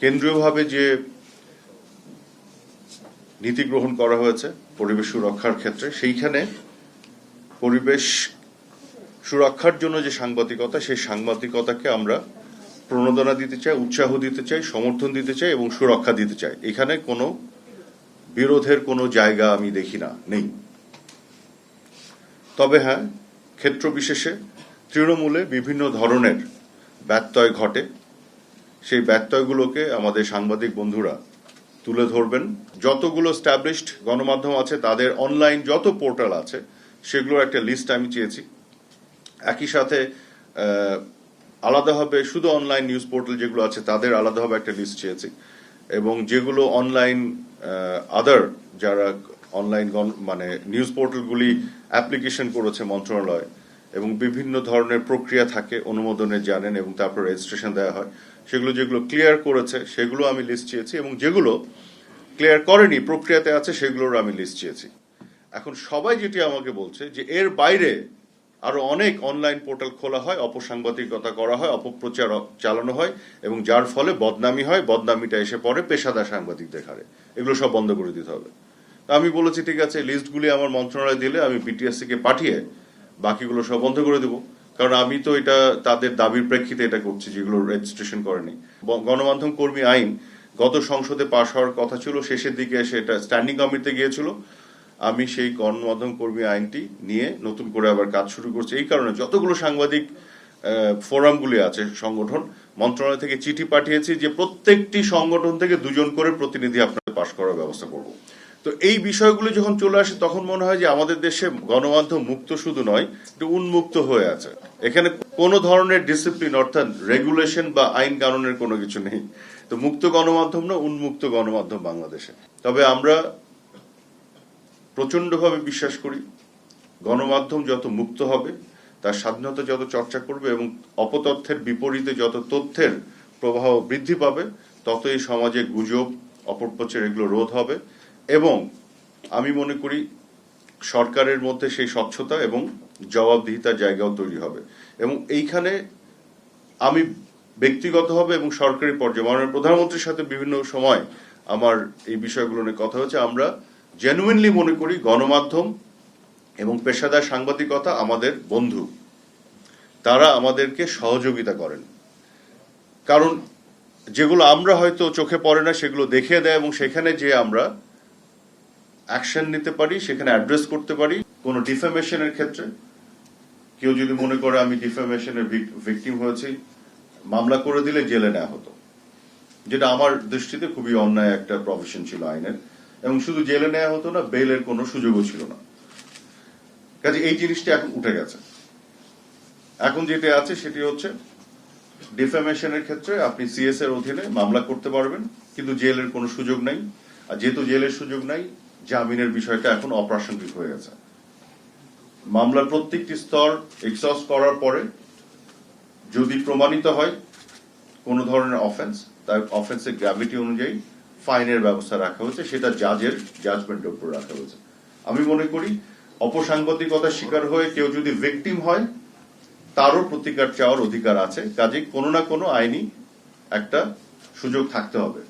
কেন্দ্রীয়ভাবে যে নীতি গ্রহণ করা হয়েছে পরিবেশ সুরক্ষার ক্ষেত্রে, সেইখানে পরিবেশ সুরক্ষার জন্য যে সাংবাদিকতা, সেই সাংবাদিকতাকে আমরা প্রণোদনা দিতে চাই, উৎসাহ দিতে চাই, সমর্থন দিতে চাই এবং সুরক্ষা দিতে চাই। এখানে কোনো বিরোধের কোনো জায়গা আমি দেখি না, নেই। তবে হ্যাঁ, ক্ষেত্র বিশেষে তৃণমূলে বিভিন্ন ধরনের ব্যত্যয় ঘটে। সেই ব্যত্যয়গুলোকে আমাদের সাংবাদিক বন্ধুরা তুলে ধরবেন। যতগুলো স্ট্যাবলিশড গণমাধ্যম আছে তাদের অনলাইন যত পোর্টাল আছে সেগুলোর একটা লিস্ট আমি চেয়েছি। একই সাথে আলাদাভাবে শুধু অনলাইন নিউজ পোর্টাল যেগুলো আছে তাদের আলাদাভাবে একটা লিস্ট চেয়েছি, এবং যেগুলো অনলাইন আদার যারা অনলাইন মানে নিউজ পোর্টালগুলি অ্যাপ্লিকেশন করেছে মন্ত্রণালয় এবং বিভিন্ন ধরনের প্রক্রিয়া থাকে, অনুমোদনে জানেন এবং তারপর রেজিস্ট্রেশন দেওয়া হয়, সেগুলো যেগুলো ক্লিয়ার করেছে সেগুলো আমি লিস্ট চেয়েছি, এবং যেগুলো ক্লিয়ার করেনি প্রক্রিয়াতে আছে সেগুলোর আমি লিস্ট চেয়েছি। এখন সবাই যেটি আমাকে বলছে যে এর বাইরে আরো অনেক অনলাইন পোর্টাল খোলা হয়, অপসাংবাদিকতা করা হয়, অপপ্রচার চালানো হয় এবং যার ফলে বদনামি হয়, বদনামিটা এসে পড়ে পেশাদার সাংবাদিকদের ঘাড়ে। এগুলো সব বন্ধ করে দিতে হবে। আমি বলেছি ঠিক আছে, লিস্টগুলি আমার মন্ত্রণালয় দিলে আমি বিটিএসসি কে পাঠিয়ে বাকিগুলো সব বন্ধ করে দেবো, কারণ আমি তো এটা তাদের দাবির প্রেক্ষিতে এটা করছি যেগুলো রেজিস্ট্রেশন করেনি। গণমাধ্যম কর্মী আইন গত সংসদে পাশ হওয়ার কথা ছিল, শেষের দিকে এসে এটা স্ট্যান্ডিং কমিটিতে গিয়েছিল। আমি সেই গণমাধ্যম কর্মী আইনটি নিয়ে নতুন করে আবার কাজ শুরু করছি। এই কারণে যতগুলো সাংবাদিক ফোরামগুলি আছে সংগঠন, মন্ত্রণালয় থেকে চিঠি পাঠিয়েছি যে প্রত্যেকটি সংগঠন থেকে 2 জন করে প্রতিনিধি আপনাদের পাশ করার ব্যবস্থা করব। তো এই বিষয়গুলো যখন চলে আসে তখন মনে হয় যে আমাদের দেশে গণমাধ্যম মুক্ত শুধু নয়, একটু উন্মুক্ত হয়ে আছে। এখানে কোনো ধরনের ডিসিপ্লিন অর্থাৎ রেগুলেশন বা আইন কানুনের কোনো কিছু নেই। তো মুক্ত গণমাধ্যম না, উন্মুক্ত গণমাধ্যম বাংলাদেশে। তবে আমরা প্রচন্ডভাবে বিশ্বাস করি গণমাধ্যম যত মুক্ত হবে, তার স্বাধীনতা যত চর্চা করবে এবং অপতথ্যের বিপরীতে যত তথ্যের প্রবাহ বৃদ্ধি পাবে, তত এই সমাজে গুজব, অপপ্রচার এগুলো রোধ হবে এবং আমি মনে করি সরকারের মধ্যে সেই স্বচ্ছতা এবং জবাবদিহিতার জায়গাও তৈরি হবে। এবং এইখানে আমি ব্যক্তিগতভাবে এবং সরকারি পর্যায়ে মাননীয় প্রধানমন্ত্রীর সাথে বিভিন্ন সময় আমার এই বিষয়গুলো নিয়ে কথা হচ্ছে। আমরা জেনুইনলি মনে করি গণমাধ্যম এবং পেশাদার সাংবাদিকতা আমাদের বন্ধু, তারা আমাদেরকে সহযোগিতা করেন। কারণ যেগুলো আমরা হয়তো চোখে পড়ে না সেগুলো দেখিয়ে দেয় এবং সেখানে যে আমরা অ্যাকশন নিতে পারি, সেখানে অ্যাড্রেস করতে পারি। কোনো ডিফেমেশনের ক্ষেত্রে কেউ যদি মনে করে আমি ডিফেমেশনের ভিকটিম হয়েছি, মামলা করে দিলে জেলে নেওয়া হতো, যেটা আমার দৃষ্টিতে খুবই অন্যায় একটা প্রভিশন ছিল আইনের। এবং শুধু জেলে নেওয়া হতো না, বেইলের কোনো সুযোগও ছিল না। কাজে এই জিনিসটা এখন উঠে গেছে। এখন যেটা আছে সেটি হচ্ছে ডিফেমেশনের ক্ষেত্রে আপনি সিএস এর অধীনে মামলা করতে পারবেন, কিন্তু জেলের কোনো সুযোগ নাই। আর যেহেতু জেলের সুযোগ নাই, জামিনের বিষয়টা এখন অপ্রাসঙ্গিক হয়ে গেছে। মামলার প্রত্যেকটি স্তর এক্সহস্ট করার পরে যদি প্রমাণিত হয় কোন ধরনের অফেন্স, তার অফেন্সের গ্র্যাভিটি অনুযায়ী ফাইনের ব্যবস্থা রাখা হয়েছে, সেটা জাজের জাজমেন্টের উপর রাখা হয়েছে। আমি মনে করি অপসাংবাদিকতার শিকার হয়ে কেউ যদি ভিকটিম হয়, তারও প্রতিকার চাওয়ার অধিকার আছে। কাজে কোনো না কোনো আইনি একটা সুযোগ থাকতে হবে।